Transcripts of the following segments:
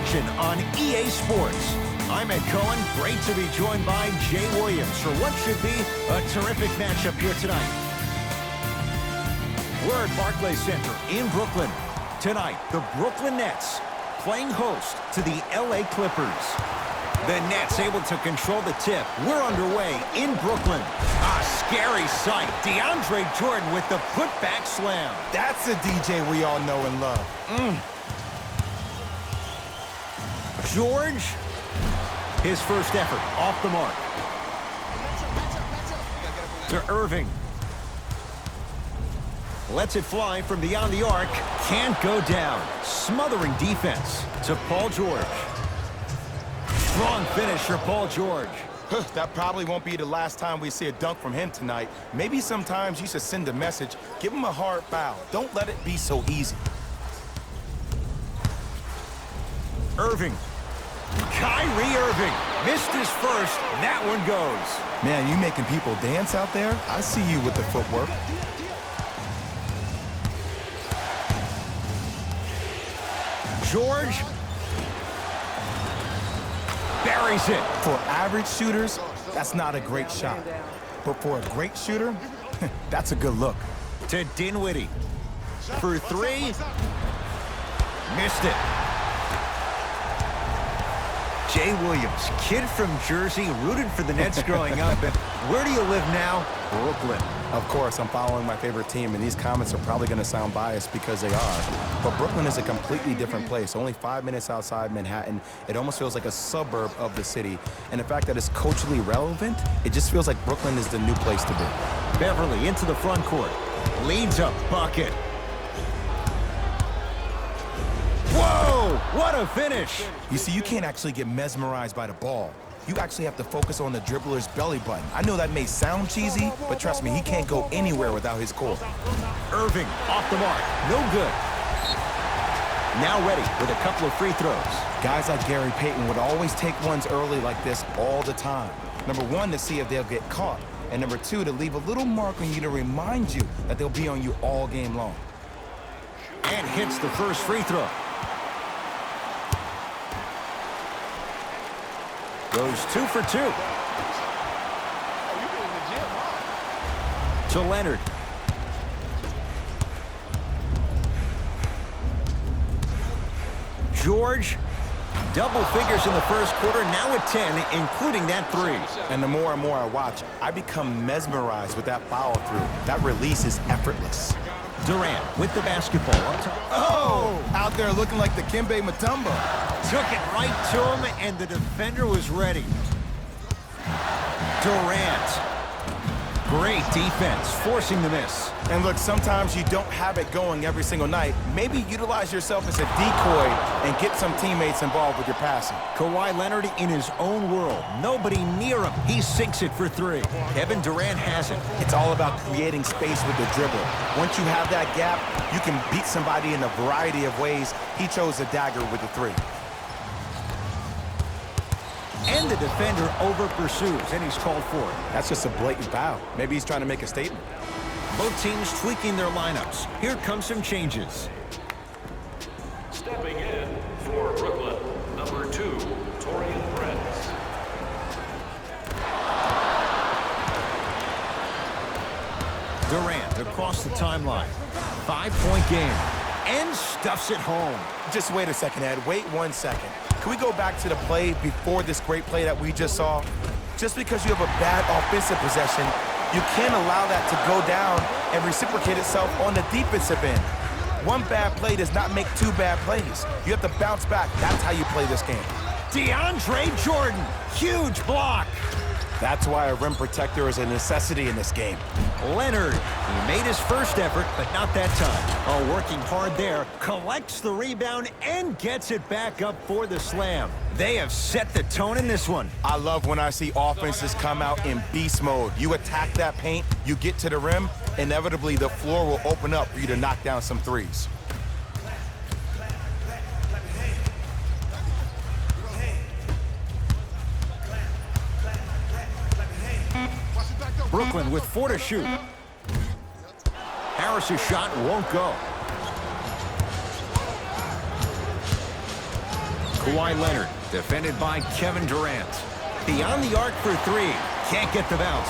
action on EA Sports. I'm Ed Cohen. Great to be joined by Jay Williams for what should be a terrific matchup here tonight. We're at Barclays Center in Brooklyn. Tonight, the Brooklyn Nets playing host to the LA Clippers. The Nets able to control the tip. We're underway in Brooklyn. A scary sight. DeAndre Jordan with the putback slam. That's a DJ we all know and love. George, his first effort off the mark. To Irving. Lets it fly from beyond the arc. Can't go down. Smothering defense to Paul George. Strong finish for Paul George. That probably won't be the last time we see a dunk from him tonight. Maybe sometimes you should send a message. Give him a hard foul. Don't let it be so easy. Irving. Kyrie Irving missed his first. That one goes. Man, you making people dance out there? I see you with the footwork. George buries it. For average shooters, that's not a great shot. But for a great shooter, that's a good look. To Dinwiddie. For three. Missed it. Jay Williams, kid from Jersey, rooted for the Nets growing up. And where do you live now? Brooklyn. Of course, I'm following my favorite team, and these comments are probably going to sound biased because they are. But Brooklyn is a completely different place. Only 5 minutes outside Manhattan. It almost feels like a suburb of the city. And the fact that it's culturally relevant, it just feels like Brooklyn is the new place to be. Beverly into the front court. Leads a bucket. Whoa! What a finish! You see, you can't actually get mesmerized by the ball. You actually have to focus on the dribbler's belly button. I know that may sound cheesy, but trust me, he can't go anywhere without his core. Irving off the mark. No good. Now ready with a couple of free throws. Guys like Gary Payton would always take ones early like this all the time. Number one, to see if they'll get caught. And number two, to leave a little mark on you to remind you that they'll be on you all game long. And hits the first free throw. Goes 2 for 2. To Leonard. George, double figures in the first quarter, now at 10, including that three. And the more and more I watch, I become mesmerized with that follow-through. That release is effortless. Durant with the basketball up top. Oh! Out there looking like the Kimbe Mutombo. Took it right to him, and the defender was ready. Durant. Great defense, forcing the miss. And look, sometimes you don't have it going every single night. Maybe utilize yourself as a decoy and get some teammates involved with your passing. Kawhi Leonard in his own world. Nobody near him. He sinks it for three. Kevin Durant has it. It's all about creating space with the dribble. Once you have that gap, you can beat somebody in a variety of ways. He chose the dagger with the three. And the defender over-pursues, and he's called for it. That's just a blatant foul. Maybe he's trying to make a statement. Both teams tweaking their lineups. Here come some changes. Stepping in for Brooklyn, number 2, Torian Prince. Durant across the timeline. 5-point game. And stuffs it home. Just wait a second, Ed. Wait 1 second. Can we go back to the play before this great play that we just saw? Just because you have a bad offensive possession, you can't allow that to go down and reciprocate itself on the defensive end. One bad play does not make 2 bad plays. You have to bounce back. That's how you play this game. DeAndre Jordan, huge block. That's why a rim protector is a necessity in this game. Leonard, he made his first effort, but not that time. Oh, working hard there, collects the rebound and gets it back up for the slam. They have set the tone in this one. I love when I see offenses come out in beast mode. You attack that paint, you get to the rim, inevitably the floor will open up for you to knock down some threes. Brooklyn with 4 to shoot. Harris's shot won't go. Kawhi Leonard, defended by Kevin Durant. Beyond the arc for three. Can't get the bounce.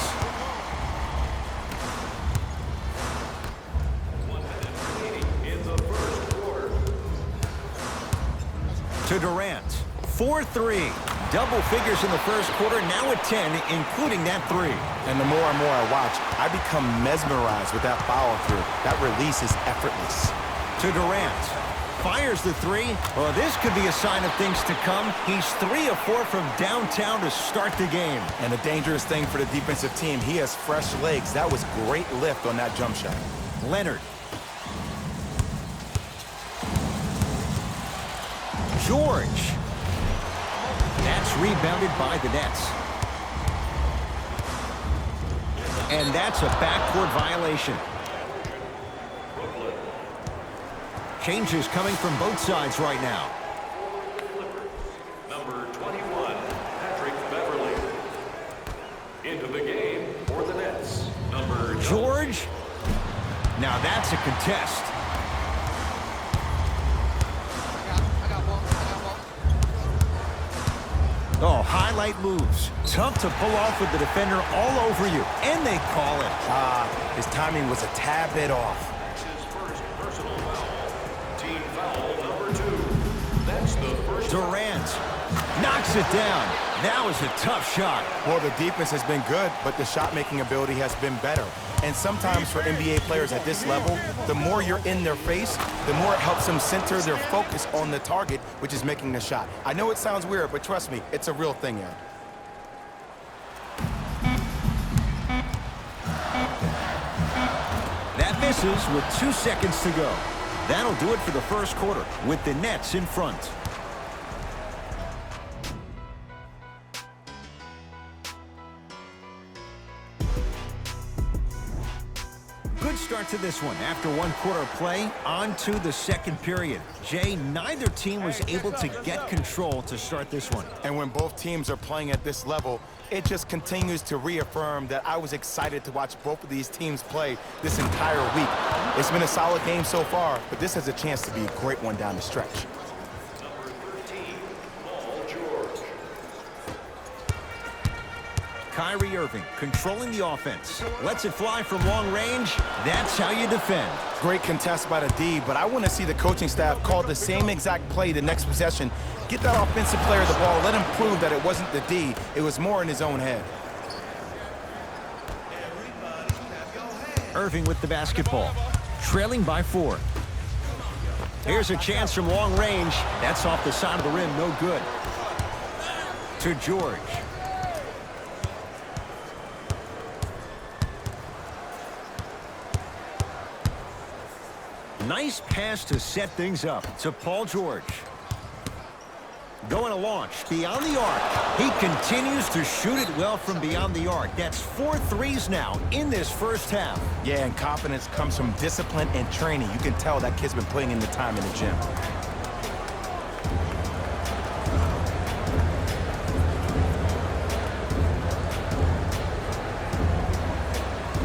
1 minute remaining in the first quarter. To Durant. 4-3. Double figures in the first quarter, now at 10, including that three. And the more and more I watch, I become mesmerized with that follow-through. That release is effortless. To Durant. Fires the three. Well, this could be a sign of things to come. He's 3 of 4 from downtown to start the game. And the dangerous thing for the defensive team, he has fresh legs. That was great lift on that jump shot. Leonard. George. That's rebounded by the Nets. And that's a backcourt violation. Changes coming from both sides right now. Number 21, Patrick Beverly. Into the game for the Nets. Number George. Now that's a contest. Oh, highlight moves. Tough to pull off with the defender all over you. And they call it. His timing was a tad bit off. His first personal foul. Team foul number 2. That's the first. Durant knocks it down. That was a tough shot. Well, the defense has been good, but the shot-making ability has been better. And sometimes for NBA players at this level, the more you're in their face, the more it helps them center their focus on the target, which is making the shot. I know it sounds weird, but trust me, it's a real thing, Ed. That misses with 2 seconds to go. That'll do it for the first quarter with the Nets in front. Good start to this one. After 1 quarter play, on to the second period. Jay, neither team was able to get control to start this one. And when both teams are playing at this level, it just continues to reaffirm that I was excited to watch both of these teams play this entire week. It's been a solid game so far, but this has a chance to be a great one down the stretch. Number 13, Paul George. Kyrie Irving controlling the offense. Lets it fly from long range. That's how you defend. Great contest by the D, but I want to see the coaching staff call the same exact play the next possession. Get that offensive player the ball. Let him prove that it wasn't the D. It was more in his own head. Irving with the basketball. Trailing by 4. Here's a chance from long range. That's off the side of the rim. No good. To George. Nice pass to set things up to Paul George. Going to launch beyond the arc. He continues to shoot it well from beyond the arc. That's 4 threes now in this first half. Yeah, and confidence comes from discipline and training. You can tell that kid's been putting in the time in the gym.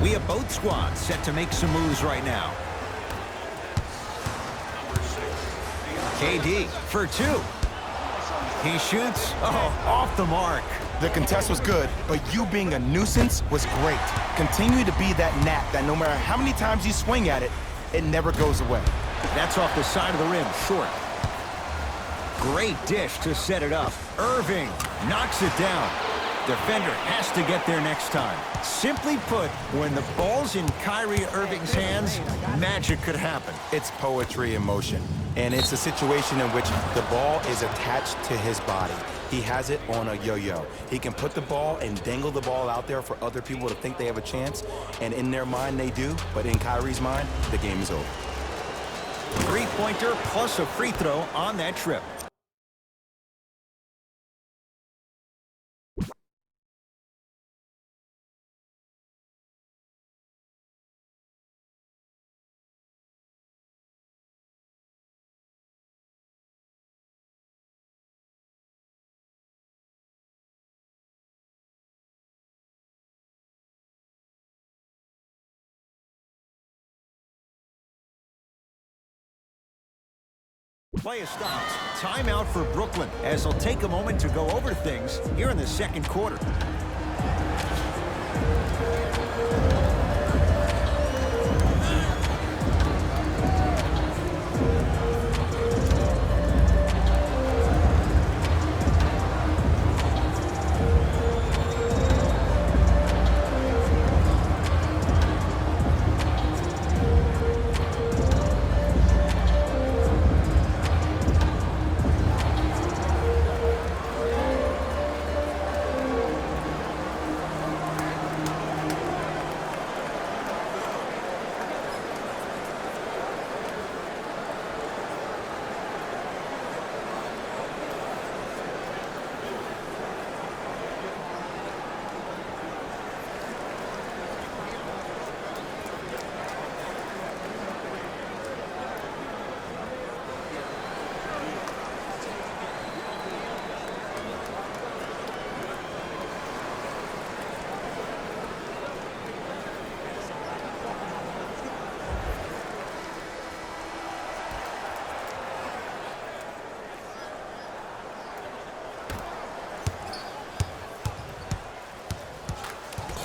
We have both squads set to make some moves right now. KD for 2. He shoots. Oh, off the mark. The contest was good, but you being a nuisance was great. Continue to be that gnat that no matter how many times you swing at it, it never goes away. That's off the side of the rim, short. Great dish to set it up. Irving knocks it down. Defender has to get there next time. Simply put, when the ball's in Kyrie Irving's hands, magic could happen. It's poetry in motion, and it's a situation in which the ball is attached to his body. He has it on a yo-yo. He can put the ball and dangle the ball out there for other people to think they have a chance, and in their mind they do, but in Kyrie's mind, the game is over. Three-pointer plus a free throw on that trip. Play is stopped. Timeout for Brooklyn as they'll take a moment to go over things here in the second quarter.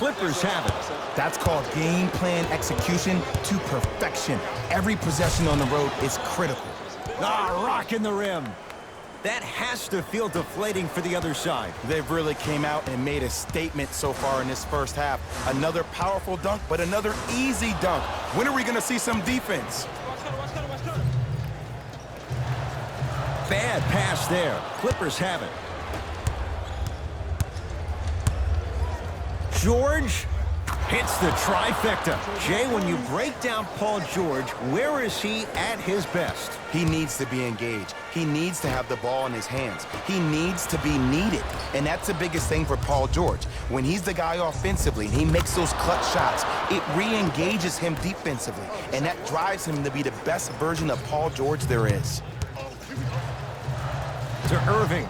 Clippers have it. That's called game plan execution to perfection. Every possession on the road is critical. Ah, rocking the rim. That has to feel deflating for the other side. They've really came out and made a statement so far in this first half. Another powerful dunk, but another easy dunk. When are we going to see some defense? Bad pass there. Clippers have it. George hits the trifecta. Jay, when you break down Paul George, where is he at his best? He needs to be engaged. He needs to have the ball in his hands. He needs to be needed. And that's the biggest thing for Paul George. When he's the guy offensively and he makes those clutch shots, it re-engages him defensively. And that drives him to be the best version of Paul George there is. To Irving.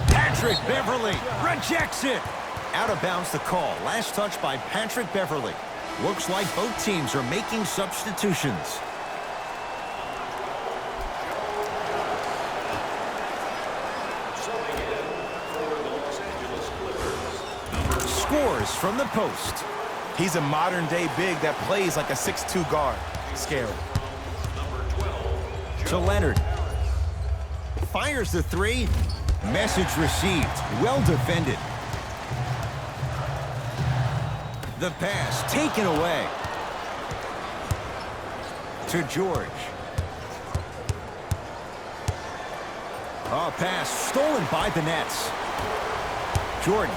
Patrick Beverly rejects it. Out of bounds the call. Last touch by Patrick Beverly. Looks like both teams are making substitutions. Scores from the post. He's a modern-day big that plays like a 6'2" guard. Scary. To Leonard. Fires the three. Message received. Well defended. The pass taken away. To George. A pass stolen by the Nets. Jordan.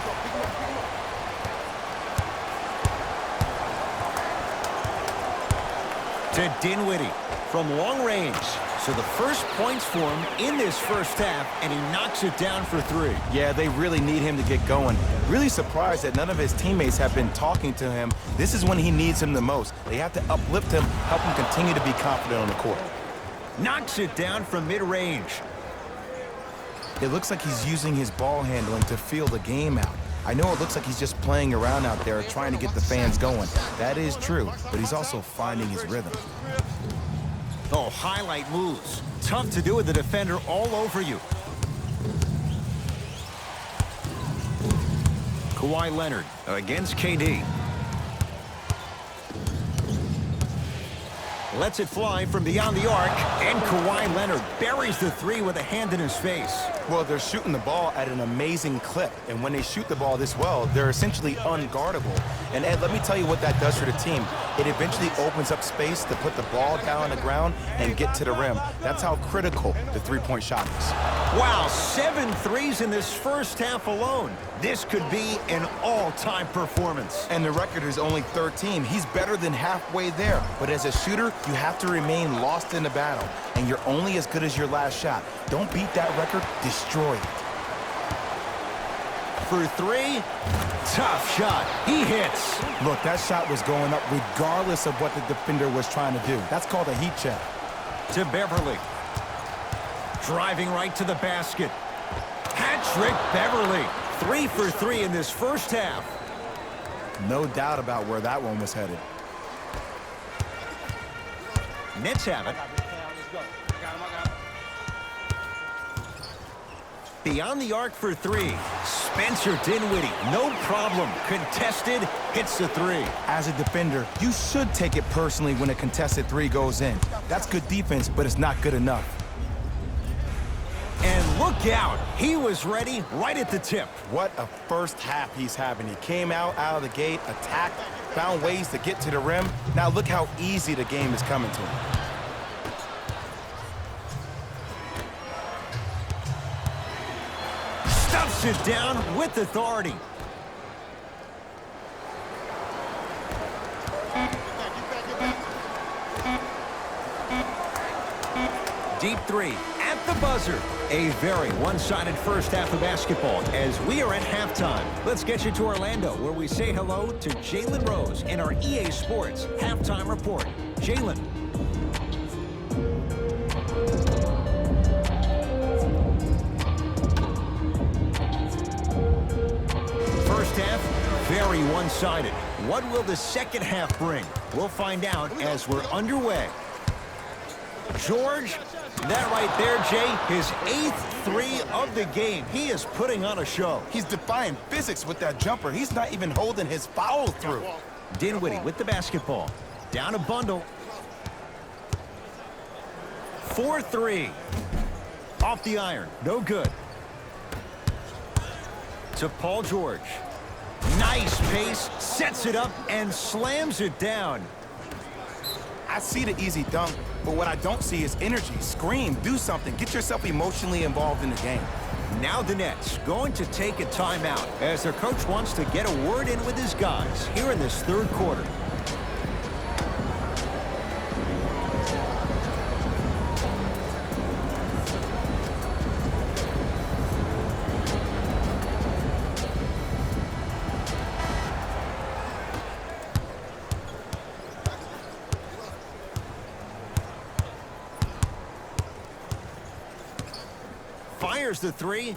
To Dinwiddie from long range. So the first points for him in this first half, and he knocks it down for three. Yeah, they really need him to get going. Really surprised that none of his teammates have been talking to him. This is when he needs him the most. They have to uplift him, help him continue to be confident on the court. Knocks it down from mid-range. It looks like he's using his ball handling to feel the game out. I know it looks like he's just playing around out there trying to get the fans going. That is true, but he's also finding his rhythm. Oh, highlight moves. Tough to do with the defender all over you. Kawhi Leonard against KD. Lets it fly from beyond the arc, and Kawhi Leonard buries the three with a hand in his face. Well, they're shooting the ball at an amazing clip, and when they shoot the ball this well, they're essentially unguardable. And Ed, let me tell you what that does for the team. It eventually opens up space to put the ball down on the ground and get to the rim. That's how critical the three-point shot is. Wow, 7 threes in this first half alone. This could be an all-time performance. And the record is only 13. He's better than halfway there. But as a shooter, you have to remain lost in the battle. And you're only as good as your last shot. Don't beat that record, destroy it. For three, tough shot. He hits. Look, that shot was going up regardless of what the defender was trying to do. That's called a heat check. To Beverly. Driving right to the basket. Patrick Beverly. 3 for 3 in this first half. No doubt about where that one was headed. Nets have it. Beyond the arc for three. Spencer Dinwiddie, no problem. Contested, hits the three. As a defender, you should take it personally when a contested three goes in. That's good defense, but it's not good enough. And look out, he was ready right at the tip. What a first half he's having. He came out of the gate, attacked, found ways to get to the rim. Now look how easy the game is coming to him. Stuffs it down with authority. Deep three at the buzzer. A very one-sided first half of basketball as we are at halftime. Let's get you to Orlando where we say hello to Jalen Rose in our EA Sports halftime report. Jalen. First half, very one-sided. What will the second half bring? We'll find out as we're underway. George, that right there, Jay, his 8th three of the game. He is putting on a show. He's defying physics with that jumper. He's not even holding his foul through. Dinwiddie with the basketball. Down a bundle. 4-3. Off the iron. No good. To Paul George. Nice pace. Sets it up and slams it down. I see the easy dunk, but what I don't see is energy. Scream, do something. Get yourself emotionally involved in the game. Now the Nets going to take a timeout as their coach wants to get a word in with his guys here in this third quarter. Fires the three,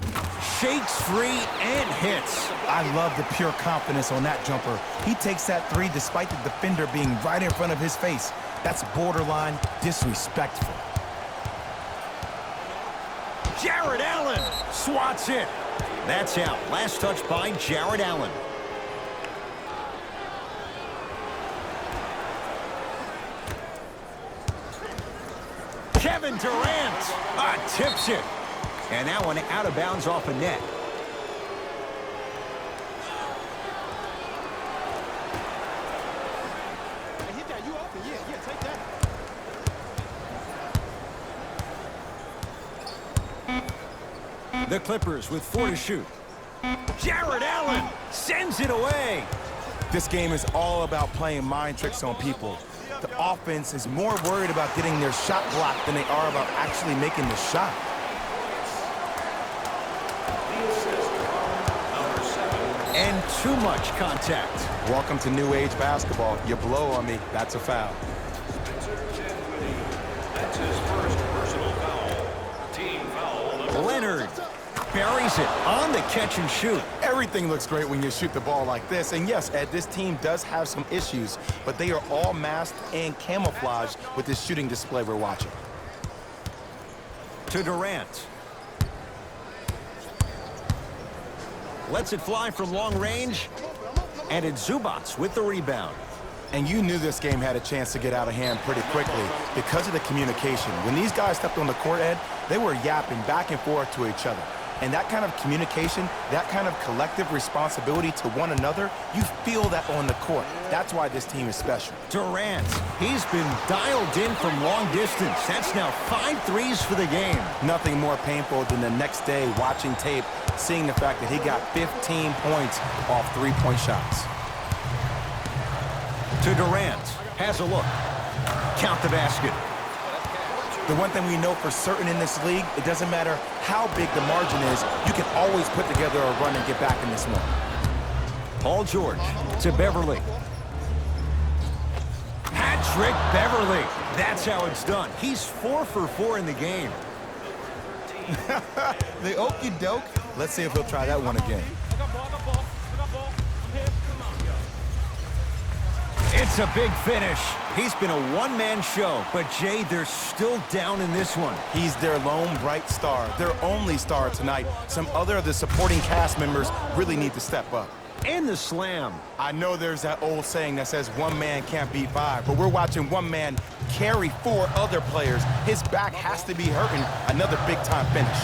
shakes free, and hits. I love the pure confidence on that jumper. He takes that three despite the defender being right in front of his face. That's borderline disrespectful. Jared Allen swats it. That's out. Last touch by Jared Allen. Kevin Durant tips it. And that one out of bounds off a net. The Clippers with 4 to shoot. Jared Allen sends it away. This game is all about playing mind tricks on people. The offense is more worried about getting their shot blocked than they are about actually making the shot. And too much contact. Welcome to new age basketball. You blow on me, that's a foul. That's his first personal foul. Team foul number Leonard buries it on the catch and shoot. Everything looks great when you shoot the ball like this. And yes, Ed, this team does have some issues, but they are all masked and camouflaged with this shooting display we're watching. To Durant. Lets it fly from long range. And it's Zubats with the rebound. And you knew this game had a chance to get out of hand pretty quickly because of the communication. When these guys stepped on the court, Ed, they were yapping back and forth to each other. And that kind of communication, that kind of collective responsibility to one another, you feel that on the court. That's why this team is special. Durant, he's been dialed in from long distance. That's now 5 threes for the game. Nothing more painful than the next day watching tape, seeing the fact that he got 15 points off three-point shots. To Durant, has a look. Count the basket. The one thing we know for certain in this league, it doesn't matter how big the margin is, you can always put together a run and get back in this one. Paul George to Beverly. Patrick Beverly. That's how it's done. He's 4 for 4 in the game. The okie doke. Let's see if he'll try that one again. It's a big finish. He's been a one-man show, but Jay, they're still down in this one. He's their lone bright star, their only star tonight. Some other of the supporting cast members really need to step up. And the slam. I know there's that old saying that says one man can't beat five, but we're watching one man carry four other players. His back has to be hurting. Another big-time finish.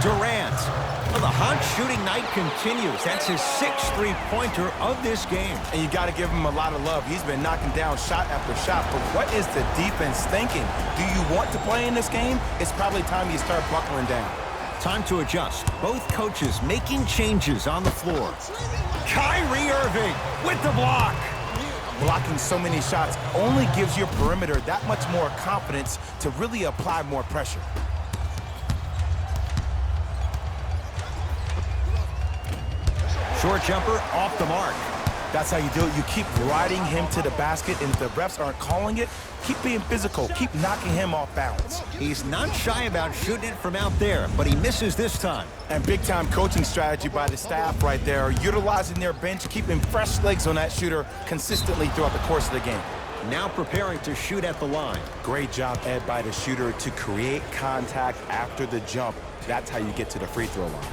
Durant. Well, the hot shooting night continues. That's his sixth three-pointer of this game. And you got to give him a lot of love. He's been knocking down shot after shot. But what is the defense thinking? Do you want to play in this game? It's probably time you start buckling down. Time to adjust. Both coaches making changes on the floor. Kyrie Irving with the block. Blocking so many shots only gives your perimeter that much more confidence to really apply more pressure. Short jumper off the mark. That's how you do it. You keep riding him to the basket, and if the refs aren't calling it, keep being physical. Keep knocking him off balance. He's not shy about shooting it from out there, but he misses this time. And big-time coaching strategy by the staff right there, utilizing their bench, keeping fresh legs on that shooter consistently throughout the course of the game. Now preparing to shoot at the line. Great job, Ed, by the shooter to create contact after the jump. That's how you get to the free throw line.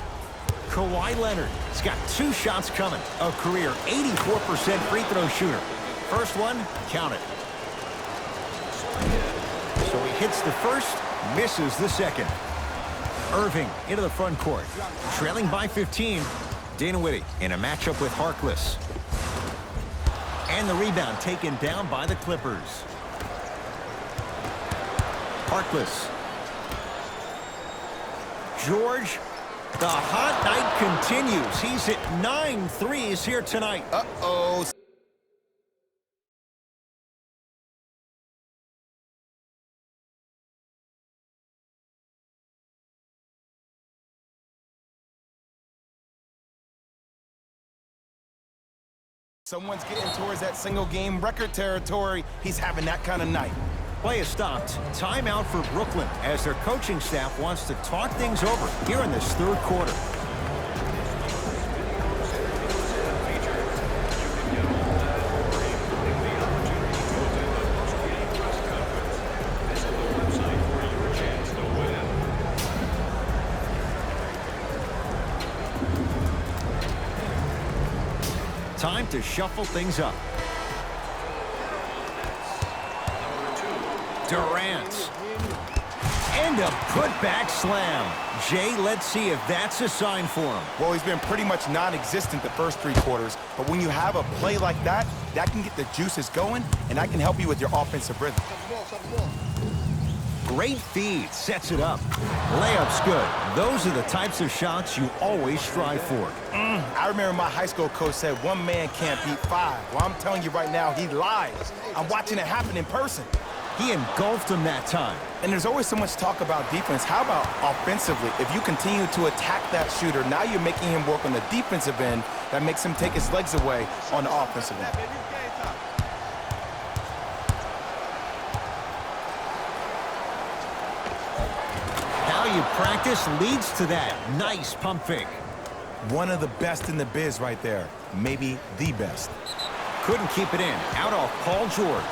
Kawhi Leonard has got two shots coming. A career 84% free throw shooter. First one, count it. So he hits the first, misses the second. Irving into the front court. Trailing by 15. Dinwiddie in a matchup with Harkless. And the rebound taken down by the Clippers. Harkless. George. The hot night continues. He's hit 9 threes here tonight. Uh-oh. Someone's getting towards that single-game record territory. He's having that kind of night. Play is stopped. Timeout for Brooklyn as their coaching staff wants to talk things over here in this third quarter. Time to shuffle things up. Durant. And a putback slam. Jay, let's see if that's a sign for him. Well, he's been pretty much non-existent the first three quarters, but when you have a play like that, that can get the juices going, and that can help you with your offensive rhythm. Great feed, sets it up. Layup's good. Those are the types of shots you always strive for. I remember my high school coach said one man can't beat five. Well, I'm telling you right now, he lies. I'm watching it happen in person. He engulfed him that time. And there's always so much talk about defense. How about offensively? If you continue to attack that shooter, now you're making him work on the defensive end. That makes him take his legs away on the offensive end. How you practice leads to that. Nice pump fake. One of the best in the biz right there. Maybe the best. Couldn't keep it in. Out off Paul George.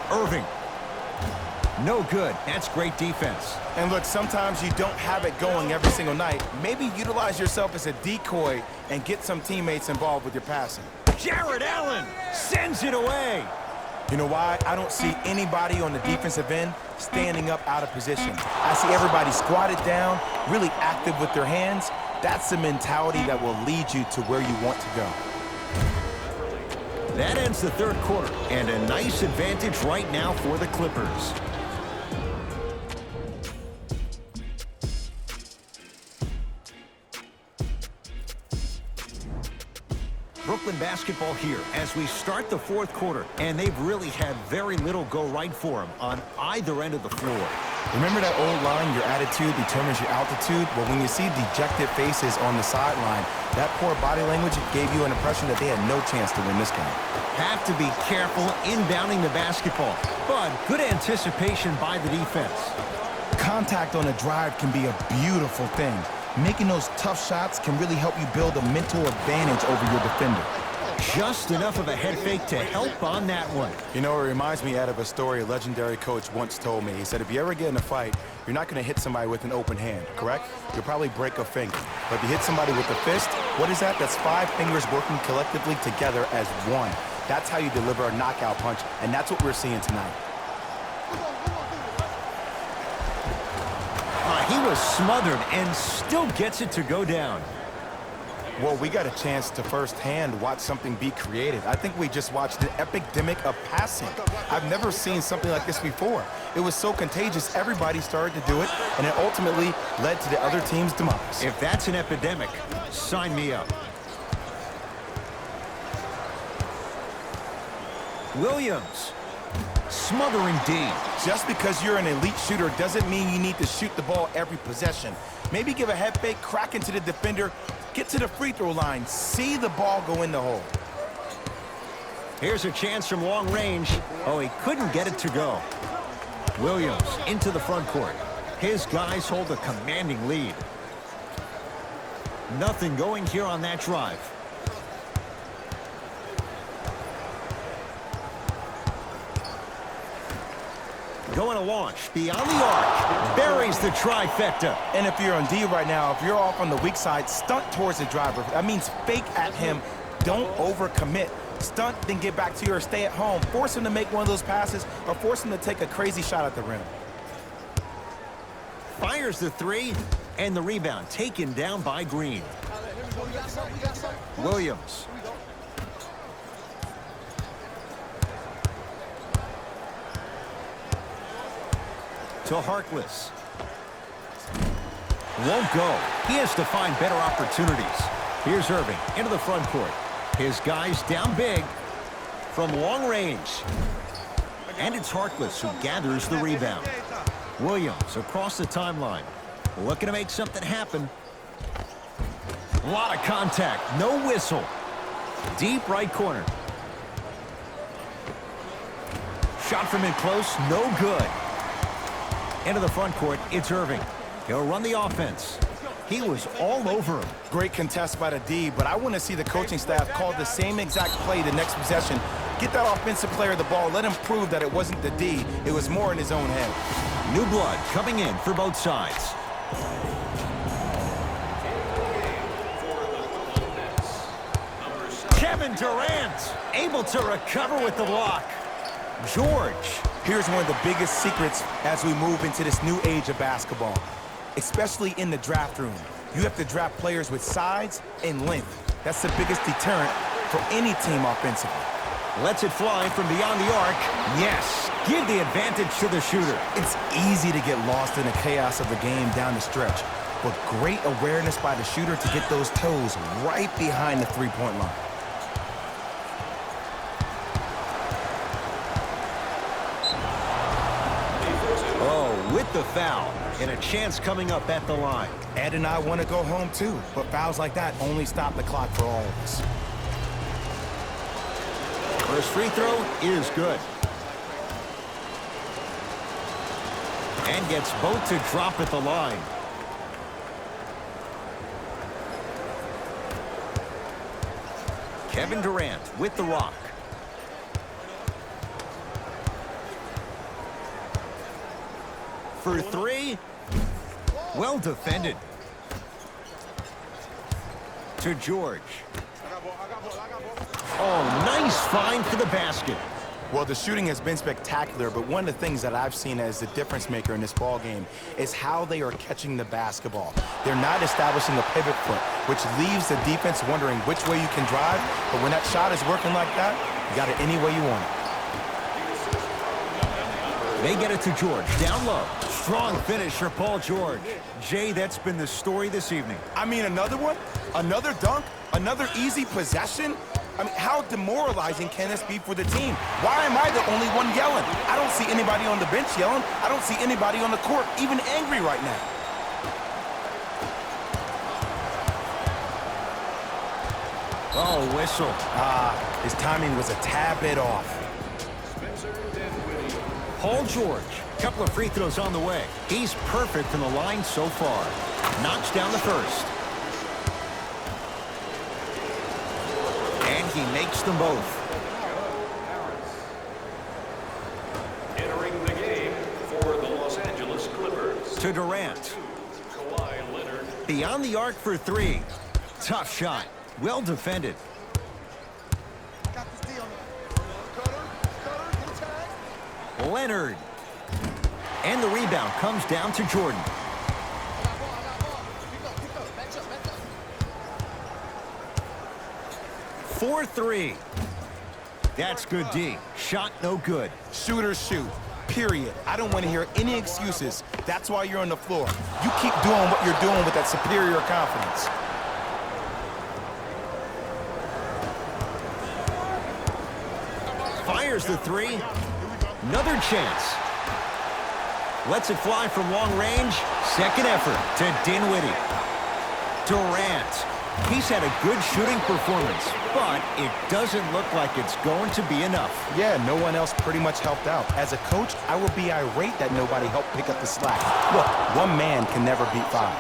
Irving. No good. That's great defense. And look, sometimes you don't have it going every single night. Maybe utilize yourself as a decoy and get some teammates involved with your passing. Jared Allen sends it away. You know why? I don't see anybody on the defensive end standing up out of position. I see everybody squatted down, really active with their hands. That's the mentality that will lead you to where you want to go. That ends the third quarter, and a nice advantage right now for the Clippers. Brooklyn basketball here as we start the fourth quarter, and they've really had very little go right for them on either end of the floor. Remember that old line, your attitude determines your altitude? Well, when you see dejected faces on the sideline, That poor body language gave you an impression that they had no chance to win this game. Have to be careful inbounding the basketball, but good anticipation by the defense. Contact on a drive can be a beautiful thing. Making those tough shots can really help you build a mental advantage over your defender. Just enough of a head fake to help on that one. You know, it reminds me out of a story a legendary coach once told me. He said, if you ever get in a fight, you're not going to hit somebody with an open hand, correct? You'll probably break a finger. But if you hit somebody with a fist, what is that? That's 5 fingers working collectively together as one. That's how you deliver a knockout punch, and that's what we're seeing tonight. He was smothered and still gets it to go down. Well, we got a chance to firsthand watch something be created. I think we just watched an epidemic of passing. I've never seen something like this before. It was so contagious, everybody started to do it, and it ultimately led to the other team's demise. If that's an epidemic, sign me up. Williams, smothering D. Just because you're an elite shooter doesn't mean you need to shoot the ball every possession. Maybe give a head fake, crack into the defender, get to the free throw line, see the ball go in the hole. Here's a chance from long range. Oh, he couldn't get it to go. Williams into the front court. His guys hold a commanding lead. Nothing going here on that drive. Going to launch beyond the arc. Buries the trifecta. And if you're on D right now, if you're off on the weak side, stunt towards the driver. That means fake at him. Don't overcommit. Stunt, then get back to your stay at home. Force him to make one of those passes or force him to take a crazy shot at the rim. Fires the three, and the rebound taken down by Green. Williams. To Harkless. Won't go. He has to find better opportunities. Here's Irving into the front court. His guys down big from long range. And it's Harkless who gathers the rebound. Williams across the timeline. Looking to make something happen. A lot of contact. No whistle. Deep right corner. Shot from in close. No good. Into the front court, it's Irving. He'll run the offense. He was all over him. Great contest by the D, but I want to see the coaching staff call the same exact play the next possession. Get that offensive player the ball. Let him prove that it wasn't the D. It was more in his own head. New blood coming in for both sides. Kevin Durant able to recover with the block. George. Here's one of the biggest secrets as we move into this new age of basketball, especially in the draft room. You have to draft players with size and length. That's the biggest deterrent for any team offensively. Lets it fly from beyond the arc. Yes, give the advantage to the shooter. It's easy to get lost in the chaos of the game down the stretch, but great awareness by the shooter to get those toes right behind the three-point line. With the foul, and a chance coming up at the line. Ed and I want to go home too, but fouls like that only stop the clock for all of us. First free throw is good. And gets both to drop at the line. Kevin Durant with the rock. For three. Well defended. To George. Oh, nice find for the basket. Well, the shooting has been spectacular, but one of the things that I've seen as the difference maker in this ball game is how they are catching the basketball. They're not establishing a pivot foot, which leaves the defense wondering which way you can drive, but when that shot is working like that, you got it any way you want it. They get it to George, down low. Strong finish for Paul George. Jay, that's been the story this evening. I mean, another one? Another dunk? Another easy possession? I mean, how demoralizing can this be for the team? Why am I the only one yelling? I don't see anybody on the bench yelling. I don't see anybody on the court even angry right now. Oh, whistle. His timing was a tad bit off. Paul George, couple of free throws on the way. He's perfect from the line so far. Knocks down the first. And he makes them both. Entering the game for the Los Angeles Clippers. To Durant. Kawhi Leonard. Beyond the arc for three. Tough shot. Well defended. Leonard. And the rebound comes down to Jordan. For three. That's good D. Shot no good. Shooters shoot, period. I don't want to hear any excuses. That's why you're on the floor. You keep doing what you're doing with that superior confidence. Fires the three. Another chance. Lets it fly from long range. Second effort to Dinwiddie. Durant. He's had a good shooting performance, but it doesn't look like it's going to be enough. Yeah, no one else pretty much helped out. As a coach, I would be irate that nobody helped pick up the slack. Look, one man can never beat five.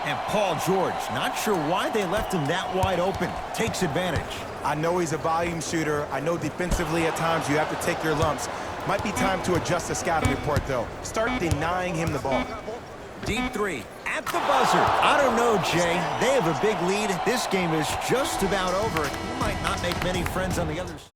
And Paul George, not sure why they left him that wide open. Takes advantage. I know he's a volume shooter. I know defensively at times you have to take your lumps. Might be time to adjust the scouting report, though. Start denying him the ball. Deep three at the buzzer. I don't know, Jay. They have a big lead. This game is just about over. He might not make many friends on the other side.